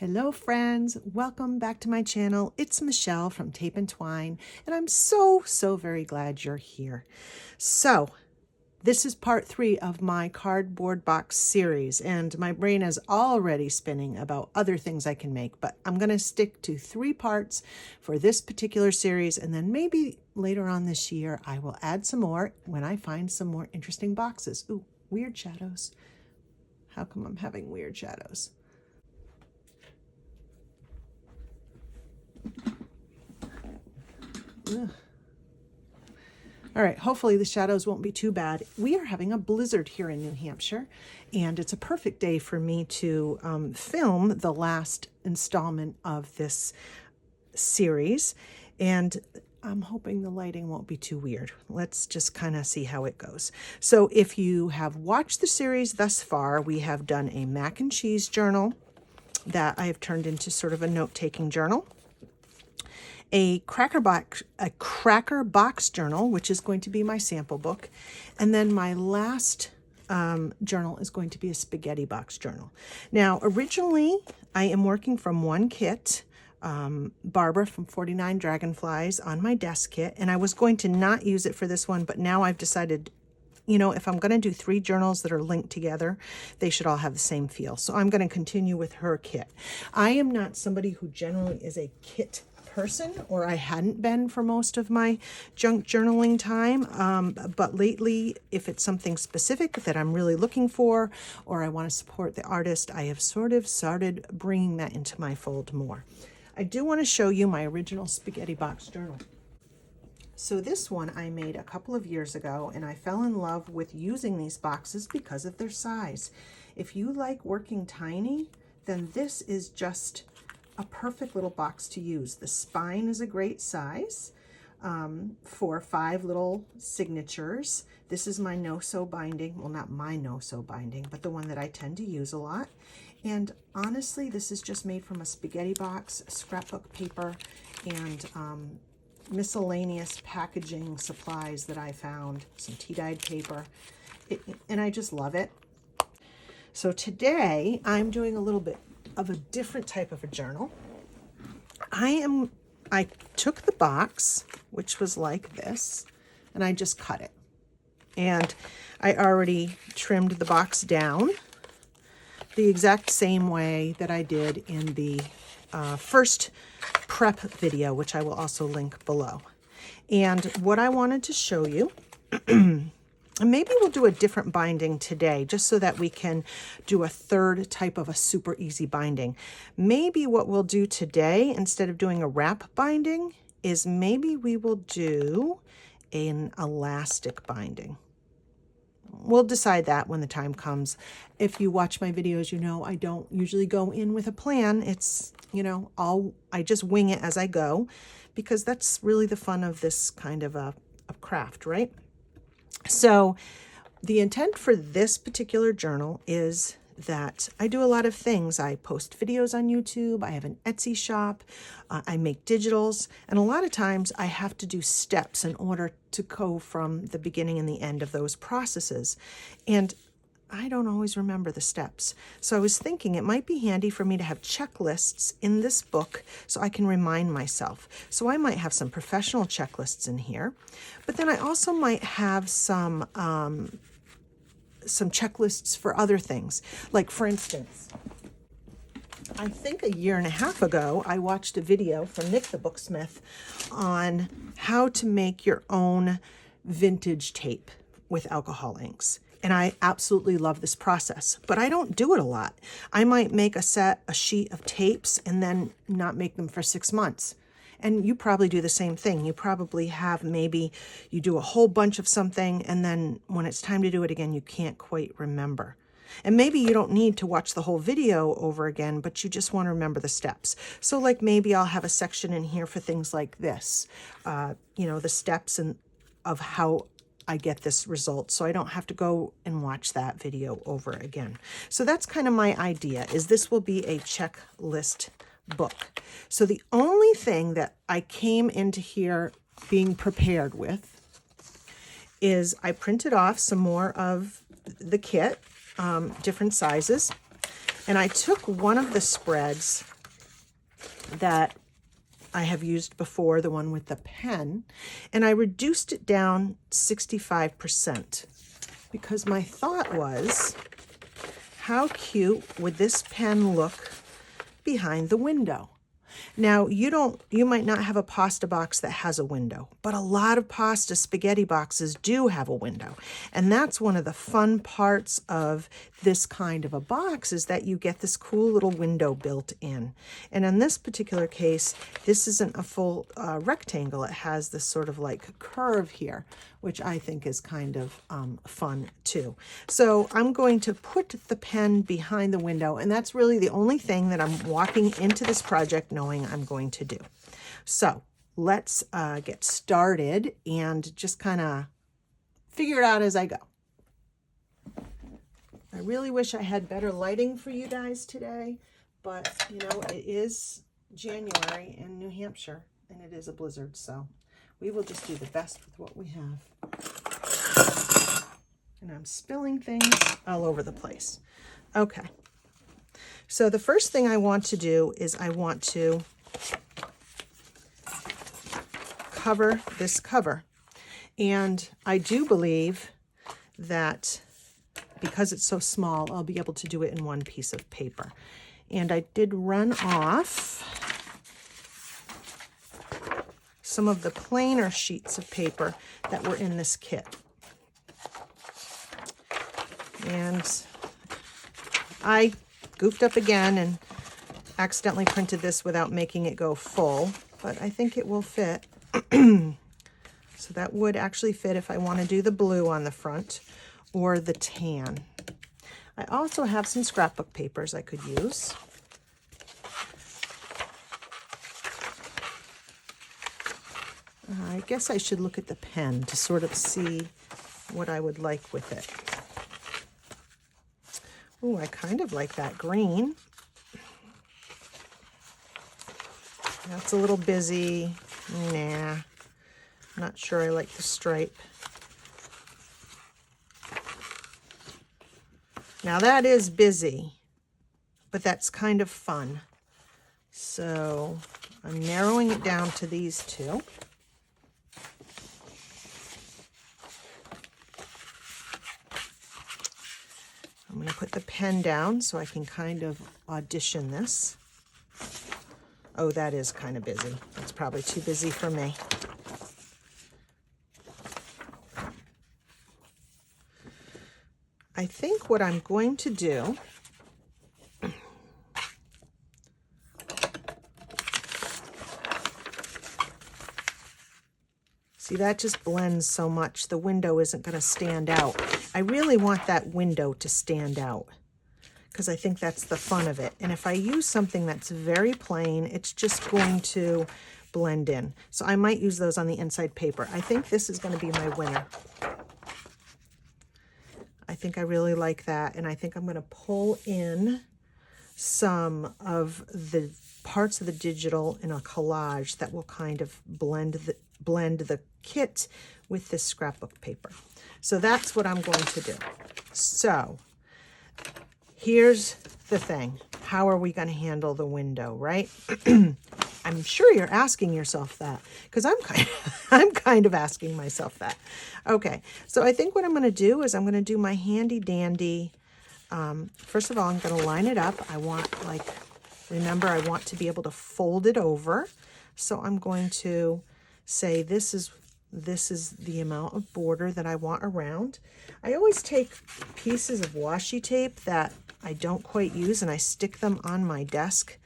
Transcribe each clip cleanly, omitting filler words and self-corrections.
Hello friends, welcome back to my channel. It's Michelle from Tape and Twine, and I'm so very glad you're here. So this is part 3 of my cardboard box series, and my brain is already spinning about other things I can make, but I'm going to stick to 3 parts for this particular series, and then maybe later on this year I will add some more when I find some more interesting boxes. Ooh, weird shadows. How come I'm having weird shadows? Ugh. All right, hopefully the shadows won't be too bad. We are having a blizzard here in New Hampshire, and it's a perfect day for me to film the last installment of this series. And I'm hoping the lighting won't be too weird. Let's just kind of see how it goes. So if you have watched the series thus far, we have done a mac and cheese journal that I have turned into sort of a note-taking journal. A cracker box journal, which is going to be my sample book. And then my last journal is going to be a spaghetti box journal. Now, originally, I am working from one kit, Barbara from 49 Dragonflies on my desk kit, and I was going to not use it for this one, but now I've decided, you know, if I'm going to do 3 journals that are linked together, they should all have the same feel. So I'm going to continue with her kit. I am not somebody who generally is a kit person, or I hadn't been for most of my junk journaling time, but lately, if it's something specific that I'm really looking for, or I want to support the artist, I have sort of started bringing that into my fold more. I do want to show you my original spaghetti box journal. So this one I made a couple of years ago, and I fell in love with using these boxes because of their size. If you like working tiny, then this is just a perfect little box to use. The spine is a great size for 5 little signatures. This is my no-sew binding. Well, not my no-sew binding, but the one that I tend to use a lot. And honestly, this is just made from a spaghetti box, scrapbook paper, and miscellaneous packaging supplies that I found, some tea-dyed paper, and I just love it. So today I'm doing a little bit of a different type of a journal. I took the box, which was like this, and I just cut it. And I already trimmed the box down the exact same way that I did in the first prep video, which I will also link below. And what I wanted to show you, and maybe we'll do a different binding today, just so that we can do a third type of a super easy binding. Maybe what we'll do today, instead of doing a wrap binding, is maybe we will do an elastic binding. We'll decide that when the time comes. If you watch my videos, you know I don't usually go in with a plan. It's, you know, I just wing it as I go, because that's really the fun of this kind of a craft, right? So the intent for this particular journal is that I do a lot of things. I post videos on YouTube, I have an Etsy shop, I make digitals, and a lot of times I have to do steps in order to go from the beginning and the end of those processes. And I don't always remember the steps. So I was thinking it might be handy for me to have checklists in this book so I can remind myself. So I might have some professional checklists in here, but then I also might have some checklists for other things. Like, for instance, I think 1.5 years ago, I watched a video from Nick the Booksmith on how to make your own vintage tape with alcohol inks. And I absolutely love this process, but I don't do it a lot. I might make a sheet of tapes and then not make them for 6 months. And you probably do the same thing. You probably have, maybe you do a whole bunch of something, and then when it's time to do it again, you can't quite remember. And maybe you don't need to watch the whole video over again, but you just want to remember the steps. So like maybe I'll have a section in here for things like this, you know, the steps of how I get this result, so I don't have to go and watch that video over again. So that's kind of my idea, is this will be a checklist book. So the only thing that I came into here being prepared with is I printed off some more of the kit, different sizes. And I took one of the spreads that I have used before, the one with the pen, and I reduced it down 65% because my thought was, how cute would this pen look behind the window? Now, you might not have a pasta box that has a window, but a lot of pasta spaghetti boxes do have a window. And that's one of the fun parts of this kind of a box, is that you get this cool little window built in. And in this particular case, this isn't a full rectangle. It has this sort of like curve here, which I think is kind of fun too. So I'm going to put the pen behind the window, and that's really the only thing that I'm walking into this project knowing I'm going to do. So let's get started and just kind of figure it out as I go. I really wish I had better lighting for you guys today, but you know, it is January in New Hampshire and it is a blizzard, so we will just do the best with what we have. And I'm spilling things all over the place. Okay. So the first thing I want to do is I want to cover this cover. And I do believe that because it's so small, I'll be able to do it in one piece of paper. And I did run off some of the plainer sheets of paper that were in this kit. And I goofed up again and accidentally printed this without making it go full, but I think it will fit. So that would actually fit if I want to do the blue on the front or the tan. I also have some scrapbook papers I could use. I guess I should look at the pen to sort of see what I would like with it. Oh, I kind of like that green. That's a little busy. Nah, not sure I like the stripe. Now that is busy, but that's kind of fun. So I'm narrowing it down to these two. I'm going to put the pen down so I can kind of audition this. Oh, that is kind of busy. That's probably too busy for me. I think what I'm going to do, see, that just blends so much. The window isn't going to stand out. I really want that window to stand out because I think that's the fun of it. And if I use something that's very plain, it's just going to blend in. So I might use those on the inside paper. I think this is going to be my winner. I think I really like that. And I think I'm going to pull in some of the parts of the digital in a collage that will kind of blend the kit with this scrapbook paper. So that's what I'm going to do. So here's the thing. How are we going to handle the window, right? I'm sure you're asking yourself that because I'm kind of asking myself that. Okay, so I think what I'm going to do is I'm going to do my handy dandy. First of all, I'm going to line it up. Remember, I want to be able to fold it over. So I'm going to say this is the amount of border that I want around. I always take pieces of washi tape that I don't quite use and I stick them on my desk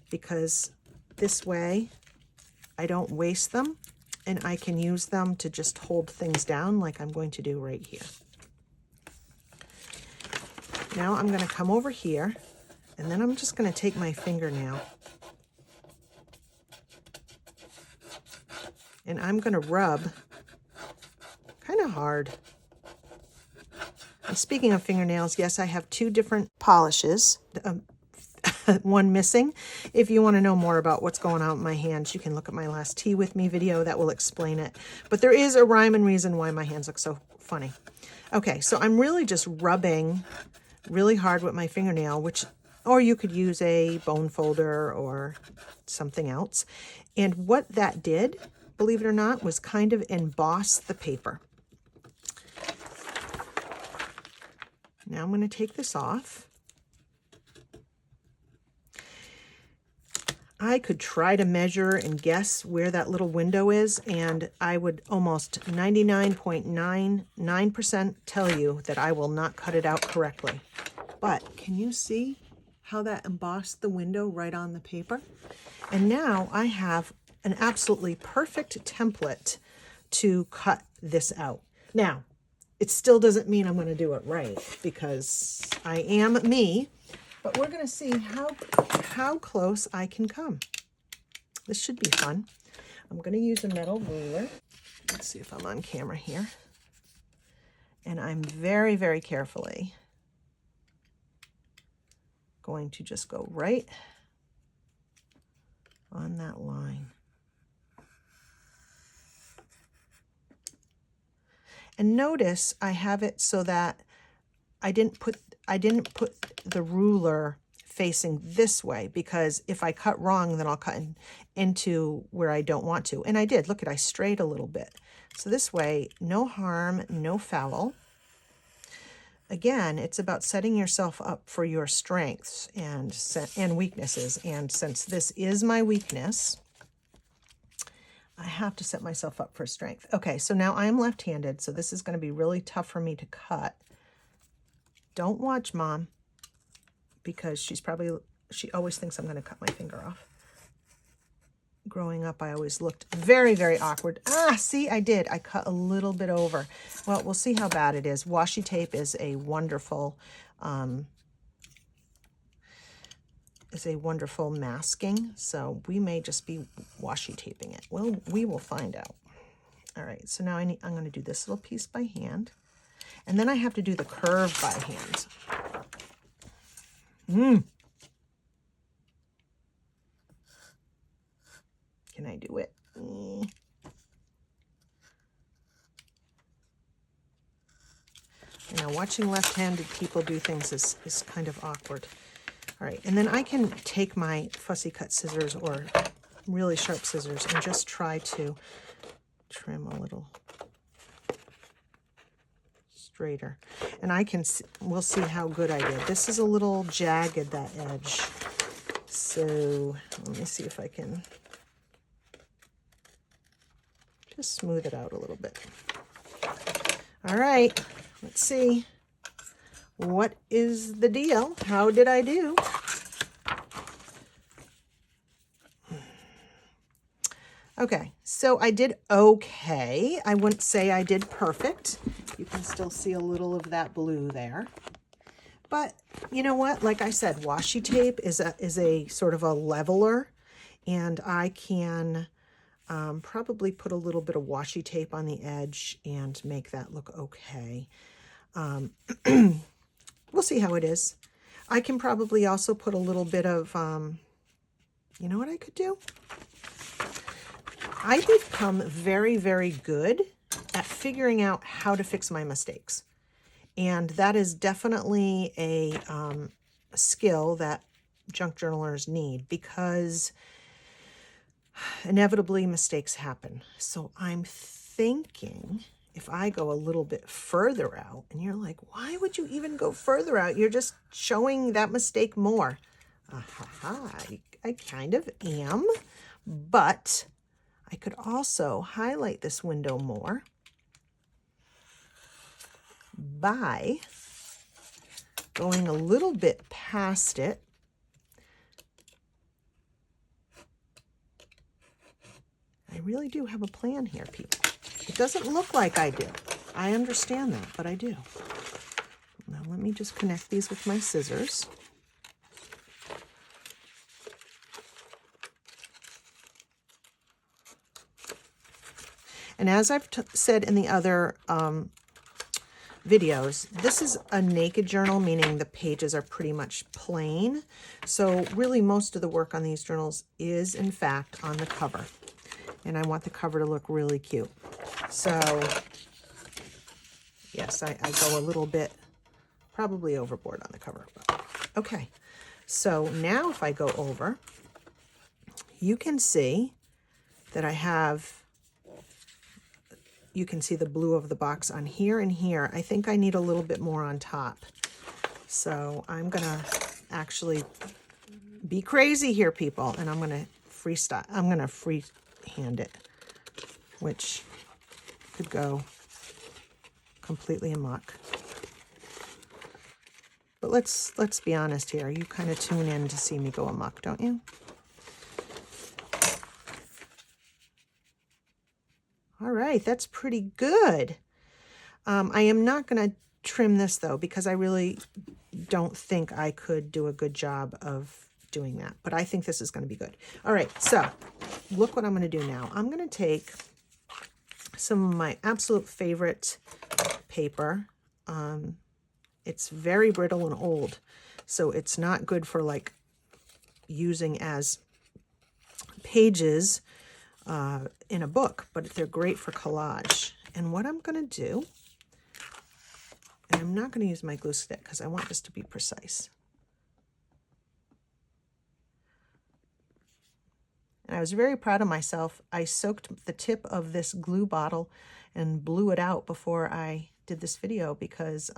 because this way I don't waste them and I can use them to just hold things down like I'm going to do right here. Now I'm going to come over here and then I'm just going to take my fingernail and I'm going to rub kind of hard. And speaking of fingernails, yes, I have two different polishes, one missing. If you want to know more about what's going on with my hands, you can look at my last Tea With Me video. That will explain it. But there is a rhyme and reason why my hands look so funny. Okay, so I'm really just rubbing really hard with my fingernail, which or you could use a bone folder or something else. And what that did, believe it or not, was kind of emboss the paper. Now I'm going to take this off. I could try to measure and guess where that little window is, and I would almost 99.99% tell you that I will not cut it out correctly. But can you see how that embossed the window right on the paper? And now I have an absolutely perfect template to cut this out. Now, it still doesn't mean I'm going to do it right, because I am me. But we're going to see how close I can come. This should be fun. I'm going to use a metal ruler. Let's see if I'm on camera here. And I'm very, very carefully going to just go right on that line. And notice I have it so that I didn't put the ruler facing this way, because if I cut wrong, then I'll cut into where I don't want to. And I did. Look at, I strayed a little bit. So this way, no harm, no foul. Again, it's about setting yourself up for your strengths and weaknesses. And since this is my weakness, I have to set myself up for strength. Okay, so now I'm left-handed, so this is going to be really tough for me to cut. Don't watch Mom, because she always thinks I'm going to cut my finger off. Growing up, I always looked very, very awkward. Ah, see, I did. I cut a little bit over. Well, we'll see how bad it is. Washi tape is a wonderful masking, so we may just be washi taping it. Well, we will find out. All right, so now I'm going to do this little piece by hand. And then I have to do the curve by hand. Can I do it? You know, watching left-handed people do things is kind of awkward. All right, and then I can take my fussy cut scissors or really sharp scissors and just try to trim a little straighter. And we'll see how good I did. This is a little jagged, that edge. So let me see if I can just smooth it out a little bit. All right, let's see. What is the deal? How did I do? Okay, so I did okay. I wouldn't say I did perfect. You can still see a little of that blue there. But you know what? Like I said, washi tape is a sort of a leveler, and I can probably put a little bit of washi tape on the edge and make that look okay. We'll see how it is. I can probably also put a little bit of, you know what I could do? I become very, very good at figuring out how to fix my mistakes. And that is definitely a skill that junk journalers need, because inevitably mistakes happen. So I'm thinking if I go a little bit further out, and you're like, why would you even go further out? You're just showing that mistake more. I kind of am, but I could also highlight this window more by going a little bit past it. I really do have a plan here, people. It doesn't look like I do. I understand that, but I do. Now let me just connect these with my scissors. And as I've said in the other videos, this is a naked journal, meaning the pages are pretty much plain. So really most of the work on these journals is in fact on the cover. And I want the cover to look really cute. So yes, I go a little bit, probably overboard on the cover. But okay, So now if I go over, you can see that I have, you can see the blue of the box on here and here. I think I need a little bit more on top. So I'm gonna actually be crazy here, people, and I'm gonna freestyle. I'm gonna freehand it, which could go completely amok. But let's be honest here. You kind of tune in to see me go amok, don't you? All right, that's pretty good. I am not going to trim this though, because I really don't think I could do a good job of doing that, but I think this is going to be good. All right, so look what I'm going to do now. I'm going to take some of my absolute favorite paper. It's very brittle and old, so it's not good for like using as pages in a book, but they're great for collage. And what I'm going to do, and I'm not going to use my glue stick because I want this to be precise. And I was very proud of myself. I soaked the tip of this glue bottle and blew it out before I did this video because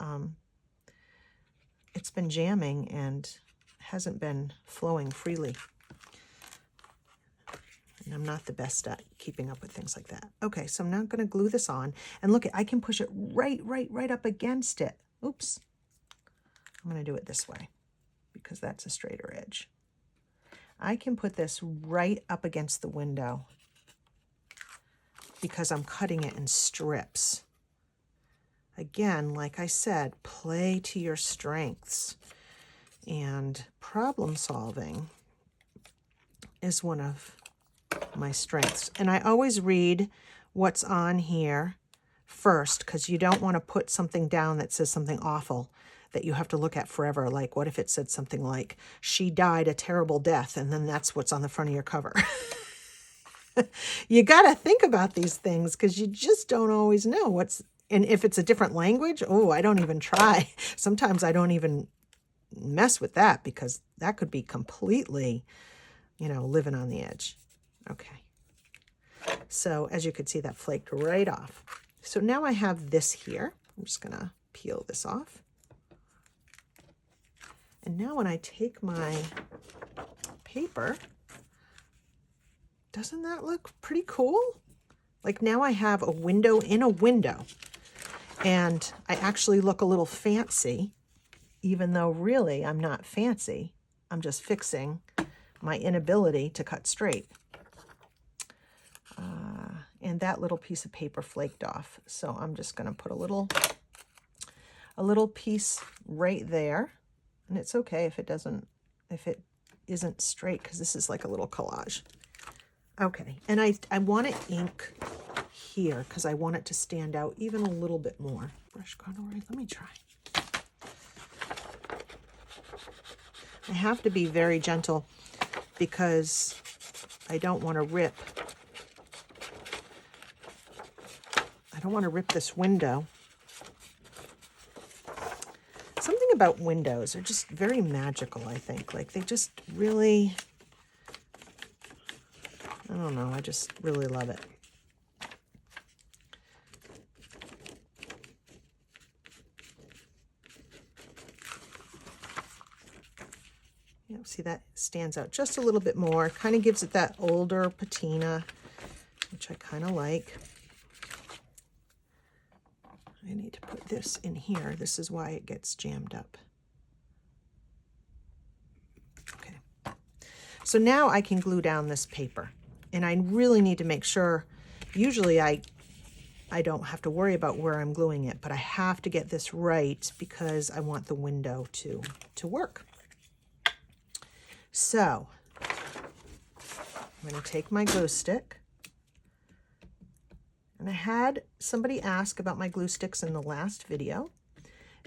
it's been jamming and hasn't been flowing freely. And I'm not the best at keeping up with things like that. Okay, so I'm now going to glue this on. And look, I can push it right up against it. Oops. I'm going to do it this way because that's a straighter edge. I can put this right up against the window because I'm cutting it in strips. Again, like I said, play to your strengths. And problem solving is one of my strengths. And I always read what's on here first, because you don't want to put something down that says something awful that you have to look at forever. Like, what if it said something like, she died a terrible death, and then that's what's on the front of your cover. You got to think about these things because you just don't always know what's, and if it's a different language, oh, I don't even try. Sometimes I don't even mess with that because that could be completely, you know, living on the edge. Okay. So as you could see, that flaked right off. So now I have this here. I'm just going to peel this off. And now when I take my paper, doesn't that look pretty cool? Like now I have a window in a window. And I actually look a little fancy, even though really I'm not fancy. I'm just fixing my inability to cut straight. And that little piece of paper flaked off. So I'm just going to put a little piece right there. And it's okay if it isn't straight, because this is like a little collage. Okay, and I want to ink here because I want it to stand out even a little bit more. Brush contour, let me try. I have to be very gentle because I don't want to rip. I don't want to rip this window. Something about windows are just very magical, I think. Like they just really, I don't know, I just really love it. Yeah, see, that stands out just a little bit more. Kind of gives it that older patina, which I kind of like. I need to put this in here. This is why it gets jammed up. Okay. So now I can glue down this paper. And I really need to make sure, usually I don't have to worry about where I'm gluing it, but I have to get this right because I want the window to work. So I'm going to take my glue stick. And I had somebody ask about my glue sticks in the last video.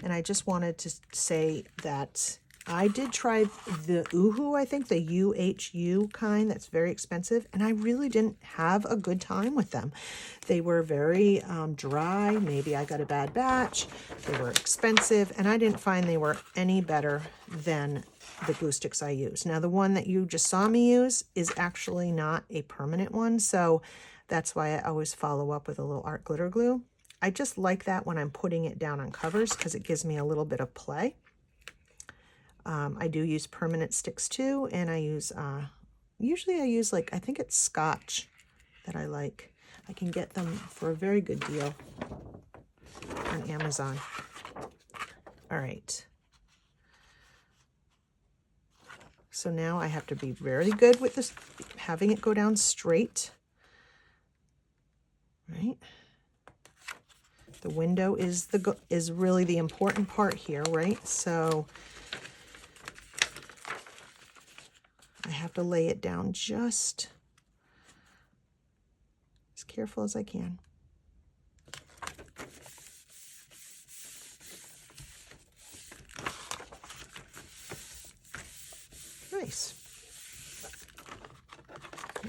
And I just wanted to say that I did try the Uhu, I think, the UHU kind. That's very expensive. And I really didn't have a good time with them. They were very dry. Maybe I got a bad batch. They were expensive. And I didn't find they were any better than the glue sticks I use. Now, the one that you just saw me use is actually not a permanent one. So that's why I always follow up with a little art glitter glue. I just like that when I'm putting it down on covers because it gives me a little bit of play. I do use permanent sticks too, and I use, usually I use I think it's Scotch that I like. I can get them for a very good deal on Amazon. All right. So now I have to be very good with this, having it go down straight, right? The window is really the important part here, right? So I have to lay it down just as careful as I can. Nice.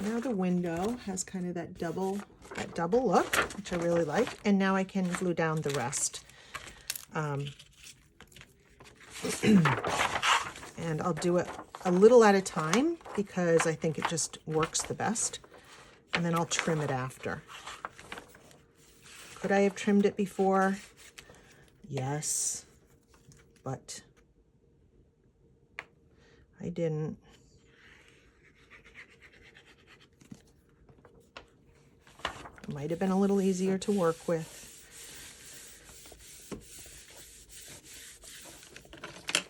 Now the window has kind of that double look, which I really like. And now I can glue down the rest. And I'll do it a little at a time because I think it just works the best. And then I'll trim it after. Could I have trimmed it before? Yes, but I didn't. It might have been a little easier to work with.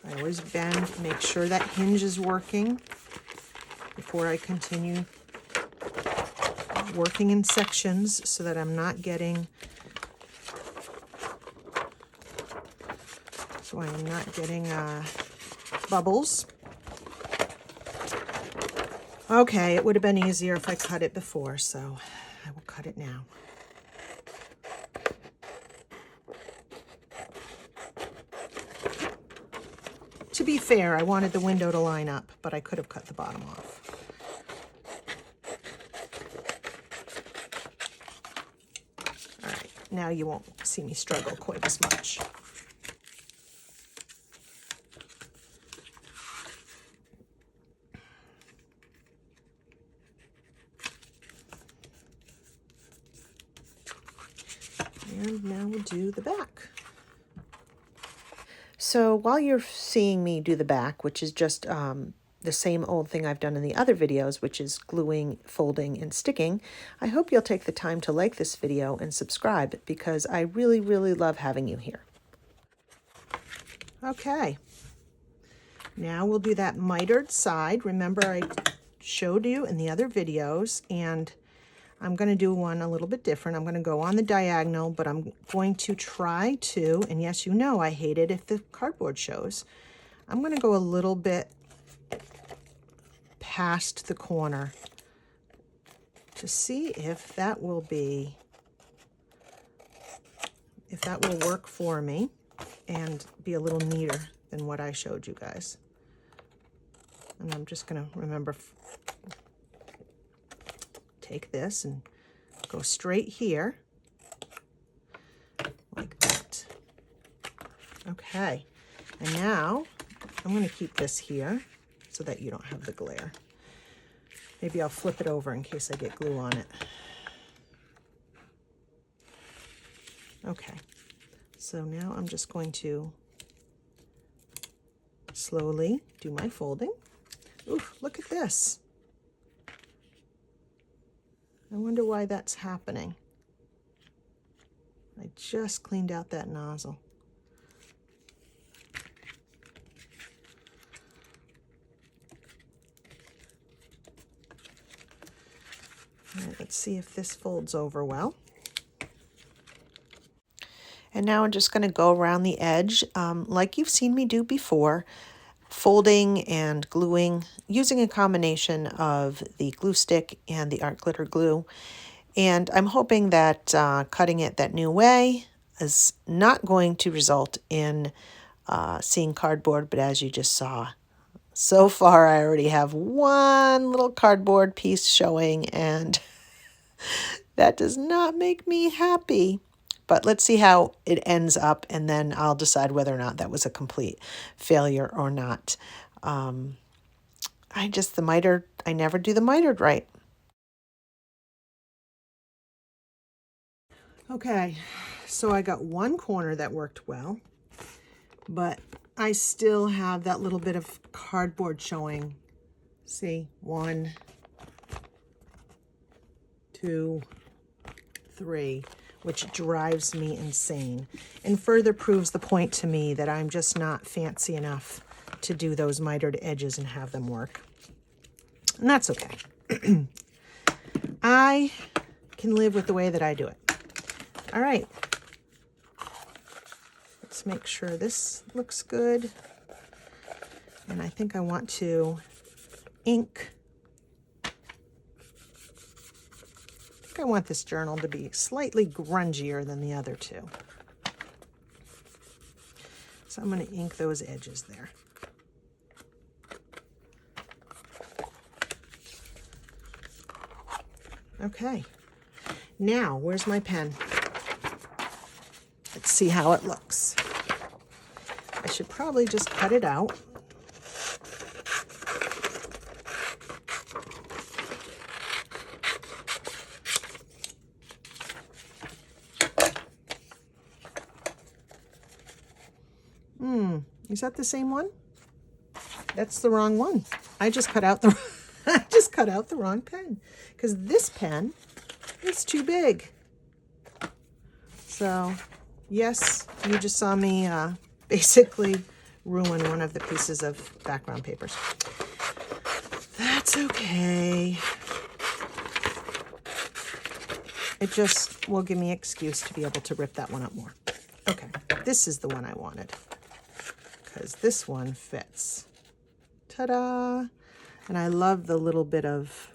I always bend, make sure that hinge is working before I continue working in sections so that I'm not getting, bubbles. Okay, it would have been easier if I cut it before, so I will cut it now. To be fair, I wanted the window to line up, but I could have cut the bottom off. All right, now you won't see me struggle quite as much. And now we'll do the back. So while you're seeing me do the back, which is just the same old thing I've done in the other videos, which is gluing, folding, and sticking, I hope you'll take the time to like this video and subscribe because I really, really love having you here. Okay, now we'll do that mitered side. Remember, I showed you in the other videos, and I'm going to do one a little bit different. I'm going to go on the diagonal, but I'm going to try to, and yes, you know I hate it if the cardboard shows. I'm going to go a little bit past the corner to see if that will work for me and be a little neater than what I showed you guys. And I'm just going to remember, take this and go straight here like that. Okay, and now I'm going to keep this here so that you don't have the glare. Maybe I'll flip it over in case I get glue on it. Okay, so now I'm just going to slowly do my folding. Ooh, look at this. I wonder why that's happening. I just cleaned out that nozzle. All right, let's see if this folds over well. And now I'm just going to go around the edge like you've seen me do before, folding and gluing, using a combination of the glue stick and the art glitter glue. And I'm hoping that cutting it that new way is not going to result in seeing cardboard, but as you just saw, so far I already have one little cardboard piece showing, and that does not make me happy. But let's see how it ends up, and then I'll decide whether or not that was a complete failure or not. The mitered, I never do the mitered right. Okay, so I got one corner that worked well, but I still have that little bit of cardboard showing. See, 1, 2, 3, which drives me insane and further proves the point to me that I'm just not fancy enough to do those mitered edges and have them work. And that's okay. I can live with the way that I do it. All right. Let's make sure this looks good. And I think I want to ink. I want this journal to be slightly grungier than the other two. So I'm going to ink those edges there. Okay. Now, where's my pen? Let's see how it looks. I should probably just cut it out. Is that the same one? That's the wrong one. I just cut out the I just cut out the wrong pen because this pen is too big. So, yes, you just saw me basically ruin one of the pieces of background papers. That's okay. It just will give me an excuse to be able to rip that one up more. Okay, this is the one I wanted because this one fits. Ta-da! And I love the little bit of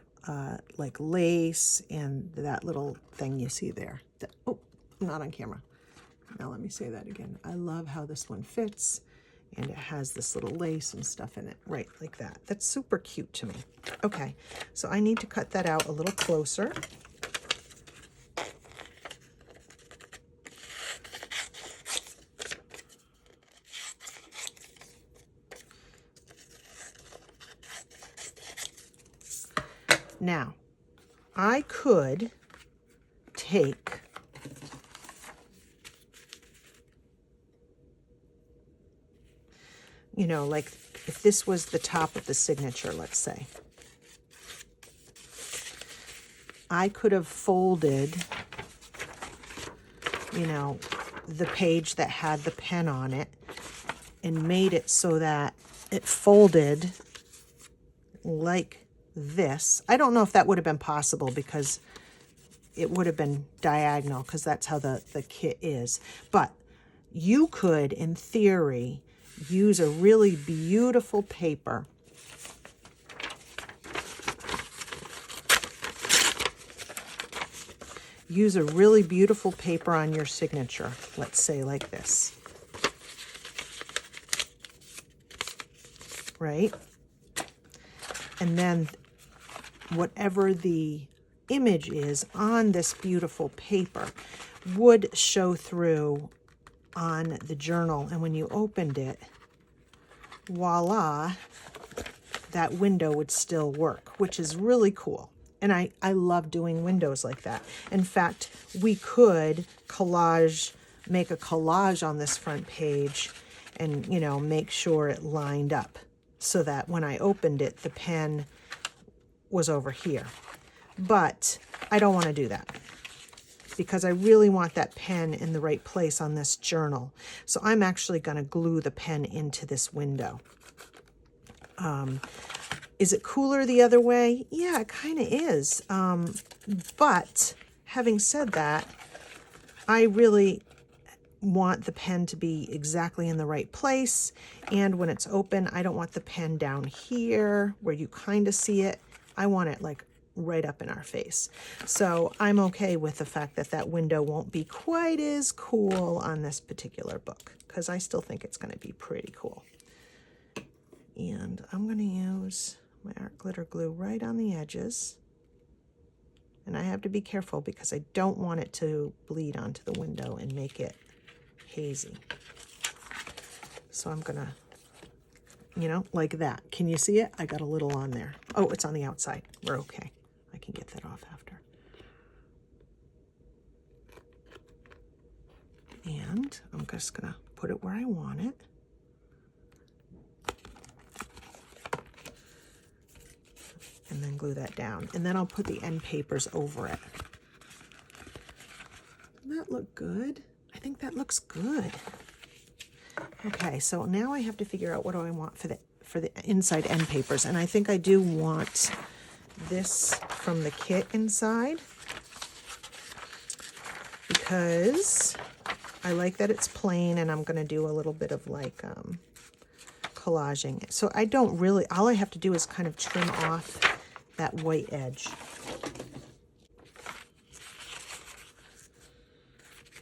like lace and that little thing you see there. Oh, I'm not on camera. Now let me say that again. I love how this one fits and it has this little lace and stuff in it, right, like that. That's super cute to me. Okay, so I need to cut that out a little closer. Now, I could take like if this was the top of the signature, let's say, I could have folded, the page that had the pen on it and made it so that it folded like this. I don't know if that would have been possible because it would have been diagonal because that's how the kit is. But you could, in theory, use a really beautiful paper. Use a really beautiful paper on your signature, let's say like this. Right? And then whatever the image is on this beautiful paper would show through on the journal. And when you opened it, voila, that window would still work, which is really cool. And I love doing windows like that. In fact, we could make a collage on this front page and, make sure it lined up so that when I opened it, the pen was over here. But I don't want to do that because I really want that pen in the right place on this journal. So I'm actually going to glue the pen into this window. Is it cooler the other way? Yeah, it kind of is. But having said that, I really want the pen to be exactly in the right place. And when it's open, I don't want the pen down here where you kind of see it. I want it like right up in our face. So I'm okay with the fact that that window won't be quite as cool on this particular book, because I still think it's going to be pretty cool. And I'm going to use my art glitter glue right on the edges. And I have to be careful because I don't want it to bleed onto the window and make it hazy. So I'm gonna, you know, like that. Can you see it? I got a little on there. Oh, it's on the outside. We're okay. I can get that off after. And I'm just gonna put it where I want it. And then glue that down. And then I'll put the end papers over it. Doesn't that look good? I think that looks good. Okay, so now I have to figure out what do I want for the inside end papers. And I think I do want this from the kit inside, because I like that it's plain, and I'm gonna do a little bit of like collaging. So I don't really, all I have to do is kind of trim off that white edge.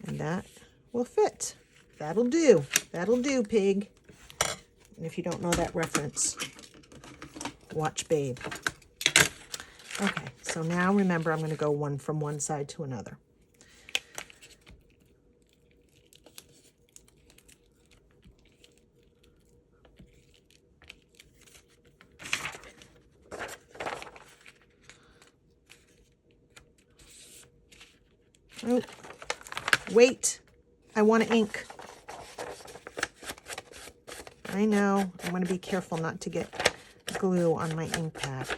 And that will fit. That'll do. That'll do, pig. And if you don't know that reference, watch Babe. Okay, so now remember, I'm going to go one from one side to another. Oh, wait, I want to ink. I know, I want to be careful not to get glue on my ink pad.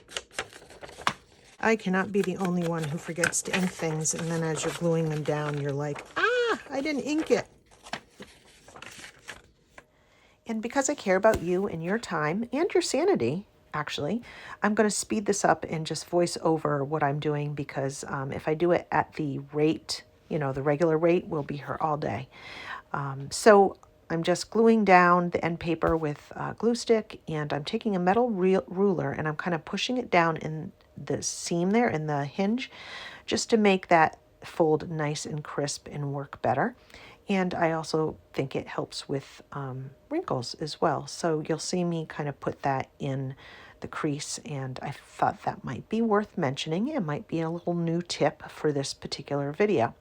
I cannot be the only one who forgets to ink things, and then as you're gluing them down, you're like, ah, I didn't ink it. And because I care about you and your time and your sanity, actually, I'm going to speed this up and just voice over what I'm doing, because if I do it at the rate, you know, the regular rate, we'll be here all day. So I'm just gluing down the end paper with glue stick, and I'm taking a metal ruler and I'm kind of pushing it down in the seam there in the hinge, just to make that fold nice and crisp and work better. And I also think it helps with wrinkles as well. So you'll see me kind of put that in the crease, and I thought that might be worth mentioning. It might be a little new tip for this particular video.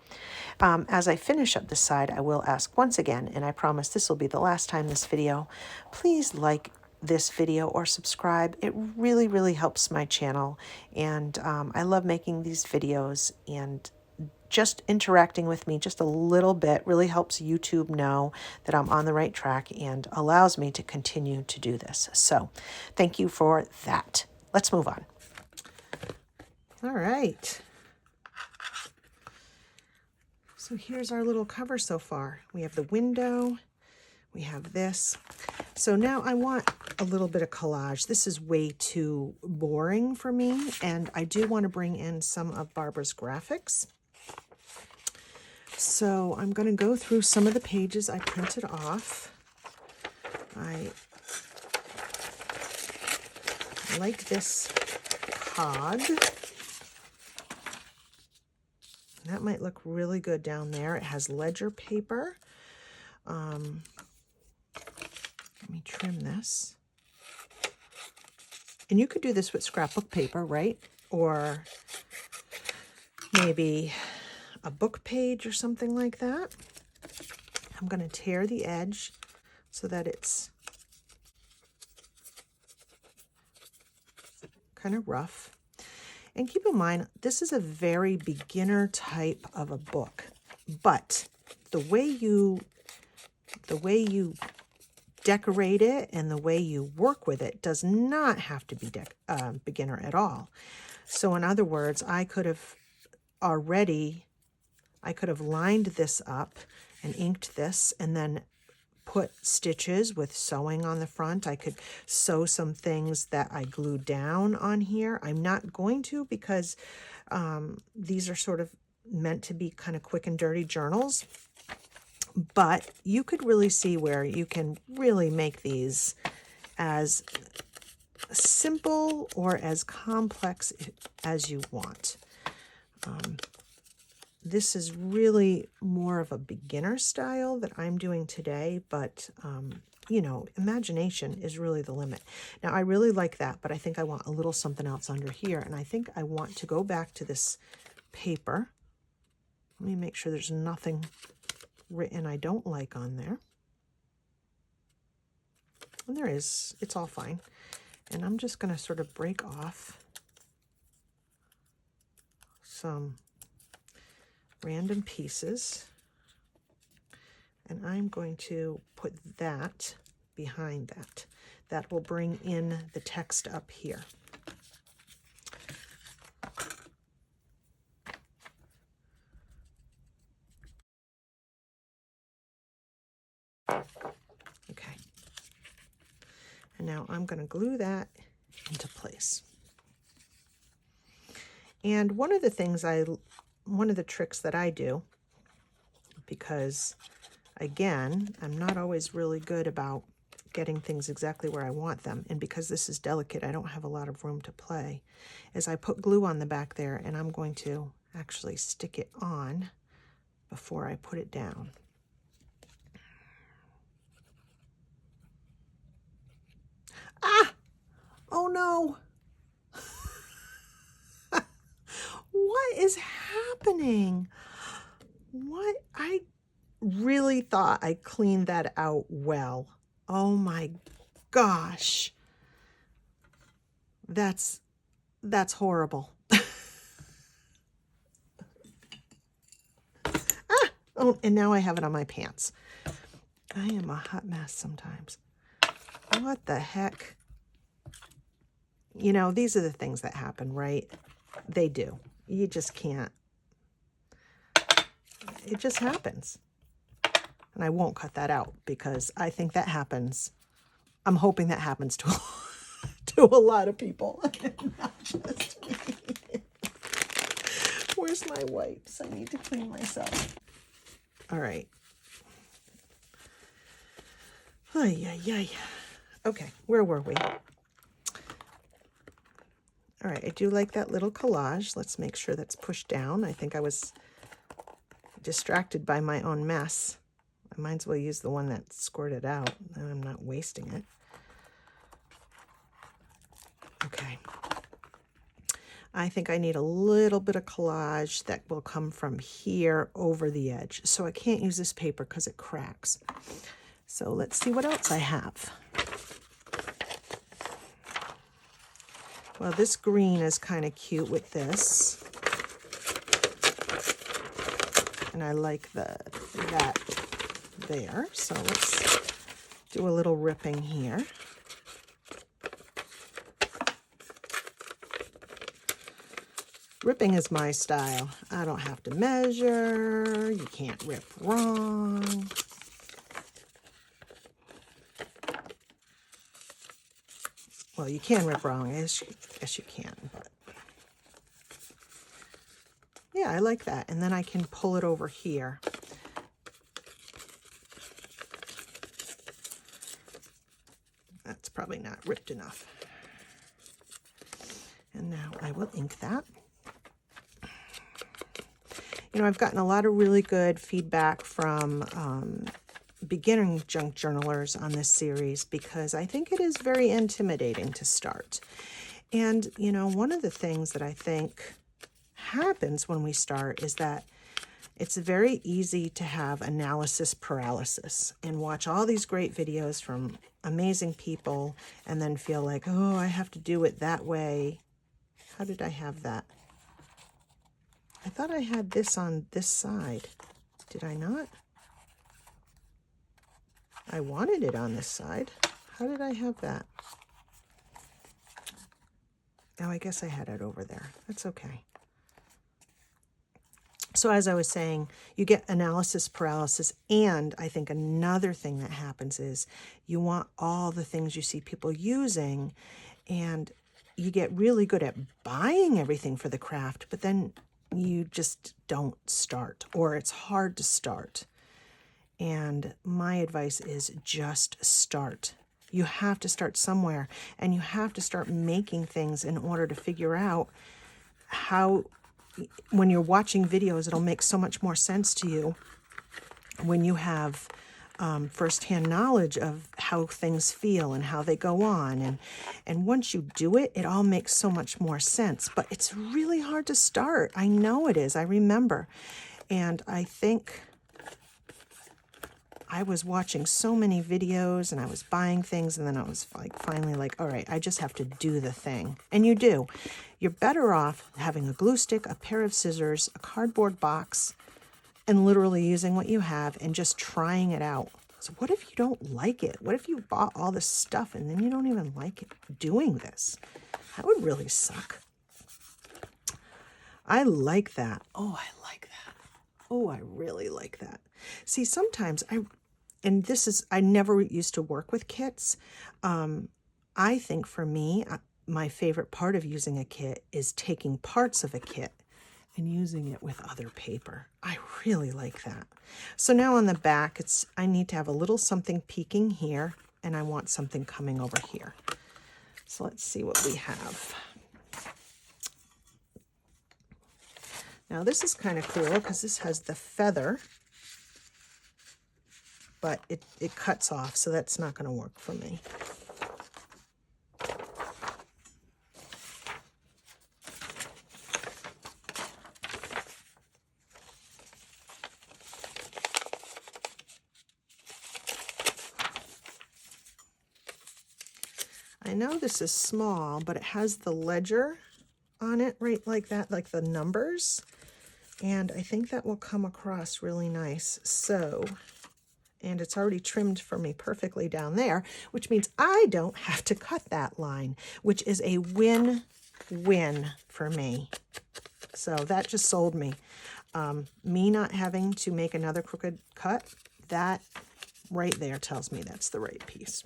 As I finish up this side, I will ask once again, and I promise this will be the last time this video, please like this video or subscribe. It really, really helps my channel, and I love making these videos, and just interacting with me just a little bit really helps YouTube know that I'm on the right track and allows me to continue to do this. So thank you for that. Let's move on. All right. So here's our little cover so far. We have the window, we have this. So now I want a little bit of collage. This is way too boring for me, and I do want to bring in some of Barbara's graphics. So I'm going to go through some of the pages I printed off. I like this cog. That might look really good down there. It has ledger paper. Let me trim this. And you could do this with scrapbook paper, right? Or maybe a book page or something like that. I'm going to tear the edge so that it's kind of rough. And keep in mind, this is a very beginner type of a book, but the way you decorate it and the way you work with it does not have to be beginner at all. So in other words, I could have lined this up and inked this and then put stitches with sewing on the front. I could sew some things that I glued down on here. I'm not going to, because these are sort of meant to be kind of quick and dirty journals. But you could really see where you can really make these as simple or as complex as you want. This is really more of a beginner style that I'm doing today, but you know, imagination is really the limit. Now, I really like that, but I think I want a little something else under here, and I think I want to go back to this paper. Let me make sure there's nothing written I don't like on there. And there is. It's all fine. And I'm just going to sort of break off some random pieces. And I'm going to put that behind that. That will bring in the text up here. Okay. And now I'm going to glue that into place. And one of the tricks that I do, because again, I'm not always really good about getting things exactly where I want them, and because this is delicate, I don't have a lot of room to play, is I put glue on the back there, and I'm going to actually stick it on before I put it down. Ah! Oh no! What is happening? What? I really thought I cleaned that out well. Oh my gosh. That's horrible. Ah! Oh, and now I have it on my pants. I am a hot mess sometimes. What the heck? You know, these are the things that happen, right? They do. You just can't. It just happens. And I won't cut that out because I think that happens. I'm hoping that happens to a lot of people, not just me. Where's my wipes? I need to clean myself. All right. Ay, ay, ay. Okay, where were we? All right, I do like that little collage. Let's make sure that's pushed down. I think I was distracted by my own mess. I might as well use the one that squirted out. I'm not wasting it. Okay. I think I need a little bit of collage that will come from here over the edge. So I can't use this paper because it cracks. So let's see what else I have. Well, this green is kind of cute with this. And I like that there. So let's do a little ripping here. Ripping is my style. I don't have to measure. You can't rip wrong. Well, you can rip wrong. Yes, you can. But yeah, I like that. And then I can pull it over here. That's probably not ripped enough. And now I will ink that. You know, I've gotten a lot of really good feedback from beginning junk journalers on this series because I think it is very intimidating to start. And, you know, one of the things that I think happens when we start is that it's very easy to have analysis paralysis and watch all these great videos from amazing people and then feel like, oh, I have to do it that way. How did I have that? I thought I had this on this side. Did I not? I wanted it on this side. How did I have that? Oh, I guess I had it over there. That's okay. So as I was saying, you get analysis paralysis, and I think another thing that happens is you want all the things you see people using, and you get really good at buying everything for the craft, but then you just don't start, or it's hard to start. And my advice is just start. You have to start somewhere, and you have to start making things in order to figure out how, when you're watching videos, it'll make so much more sense to you when you have firsthand knowledge of how things feel and how they go on. And once you do it, it all makes so much more sense. But it's really hard to start. I know it is. I remember. And I think I was watching so many videos and I was buying things, and then I was like, finally like, all right, I just have to do the thing. And you do. You're better off having a glue stick, a pair of scissors, a cardboard box, and literally using what you have and just trying it out. So what if you don't like it? What if you bought all this stuff and then you don't even like it doing this? That would really suck. I like that. Oh, I like that. Oh, I really like that. See, sometimes I never used to work with kits. I think for me, my favorite part of using a kit is taking parts of a kit and using it with other paper. I really like that. So now on the back, I need to have a little something peeking here, and I want something coming over here. So let's see what we have. Now this is kind of cool because this has the feather, but it cuts off, so that's not going to work for me. I know this is small, but it has the ledger on it right like that, like the numbers. And I think that will come across really nice. So, and it's already trimmed for me perfectly down there, which means I don't have to cut that line, which is a win-win for me. So that just sold me. Me not having to make another crooked cut, that right there tells me that's the right piece.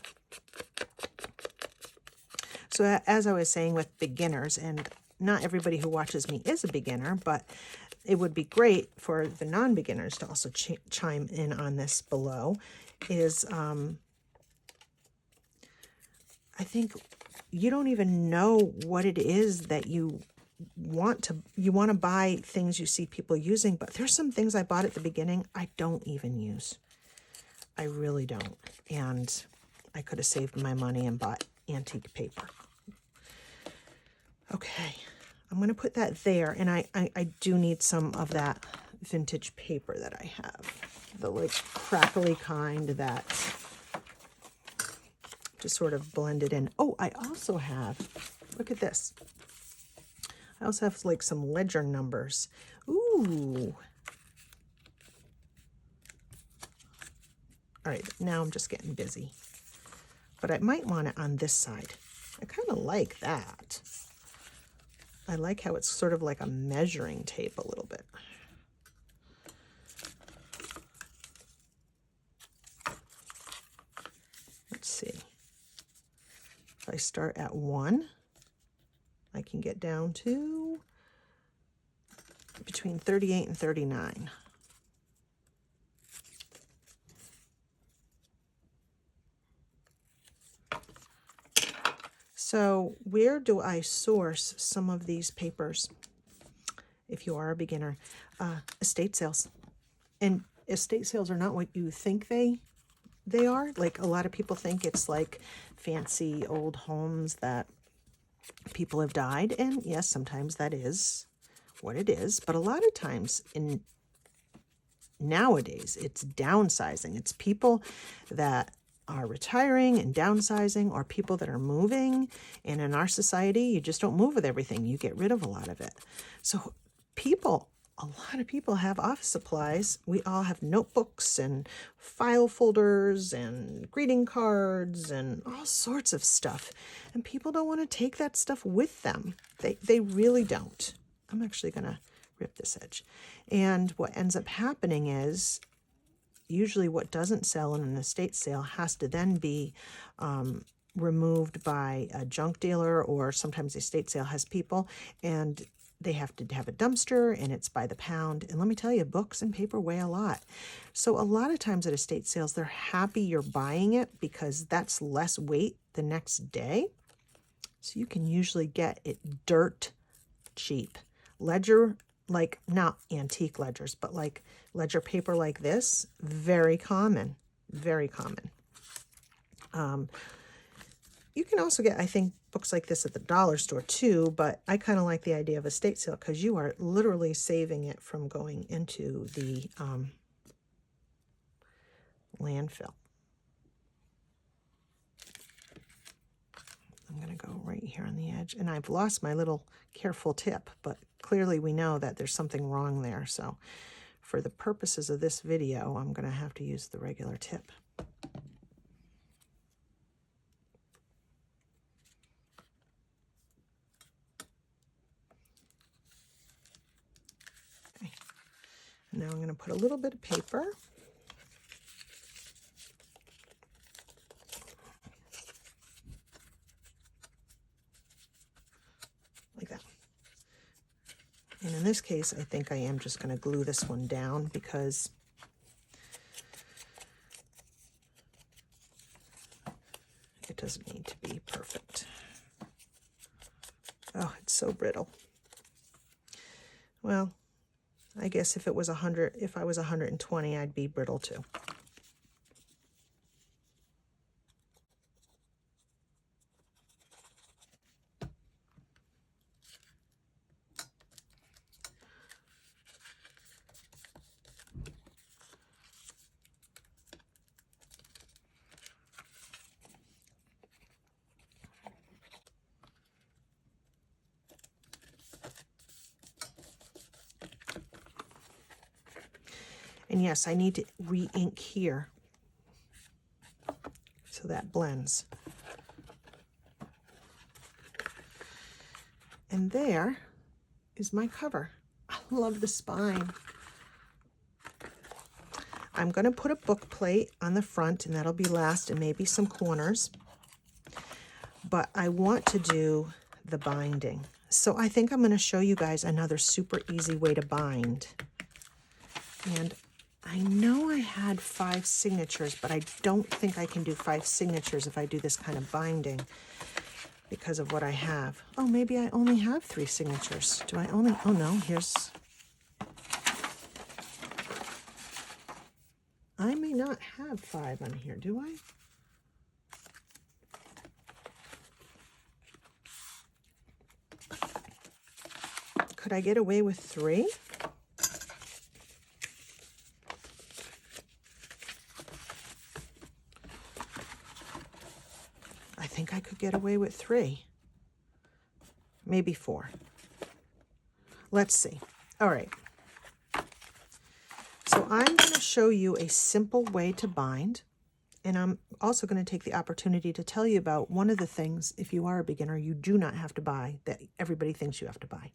So as I was saying with beginners, and not everybody who watches me is a beginner, but it would be great for the non-beginners to also chime in on this below, is I think you don't even know what it is that you want to buy things you see people using, but there's some things I bought at the beginning I don't even use. I really don't. And I could have saved my money and bought antique paper. Okay, I'm going to put that there, and I do need some of that vintage paper that I have, the like crackly kind that just sort of blended in. Oh, I also have, look at this. I also have like some ledger numbers. Ooh. All right, now I'm just getting busy. But I might want it on this side. I kind of like that. I like how it's sort of like a measuring tape a little bit. Let's see. If I start at 1, I can get down to between 38 and 39. So where do I source some of these papers if you are a beginner? Estate sales. And estate sales are not what you think they are. Like a lot of people think it's like fancy old homes that people have died. And yes, sometimes that is what it is. But a lot of times nowadays, it's downsizing. It's people that are retiring and downsizing, or people that are moving. And in our society, you just don't move with everything. You get rid of a lot of it. So a lot of people have office supplies. We all have notebooks and file folders and greeting cards and all sorts of stuff. And people don't want to take that stuff with them. They really don't. I'm actually going to rip this edge. And what ends up happening is, usually what doesn't sell in an estate sale has to then be removed by a junk dealer, or sometimes the estate sale has people, and they have to have a dumpster and it's by the pound. And let me tell you, books and paper weigh a lot. So a lot of times at estate sales, they're happy you're buying it because that's less weight the next day. So you can usually get it dirt cheap. Ledger, like not antique ledgers, but like ledger paper like this, very common, very common. You can also get, I think, books like this at the dollar store too, but I kind of like the idea of estate sale because you are literally saving it from going into the landfill. I'm going to go right here on the edge, and I've lost my little careful tip, but clearly we know that there's something wrong there. So for the purposes of this video, I'm going to have to use the regular tip. Okay. Now I'm going to put a little bit of paper. Like that. And in this case, I think I am just going to glue this one down because it doesn't need to be perfect. Oh, it's so brittle. Well, I guess if it was 100, if I was 120, I'd be brittle too. And yes, I need to re-ink here so that blends. And there is my cover. I love the spine. I'm going to put a book plate on the front, and that'll be last, and maybe some corners. But I want to do the binding. So I think I'm going to show you guys another super easy way to bind. And I know I had 5 signatures, but I don't think I can do 5 signatures if I do this kind of binding because of what I have. Oh, maybe I only have 3 signatures. Do I only? Oh no, here's... I may not have 5 on here, do I? Could I get away with 3? I think I could get away with 3. Maybe 4. Let's see. All right. So I'm going to show you a simple way to bind. And I'm also going to take the opportunity to tell you about one of the things, if you are a beginner, you do not have to buy that everybody thinks you have to buy.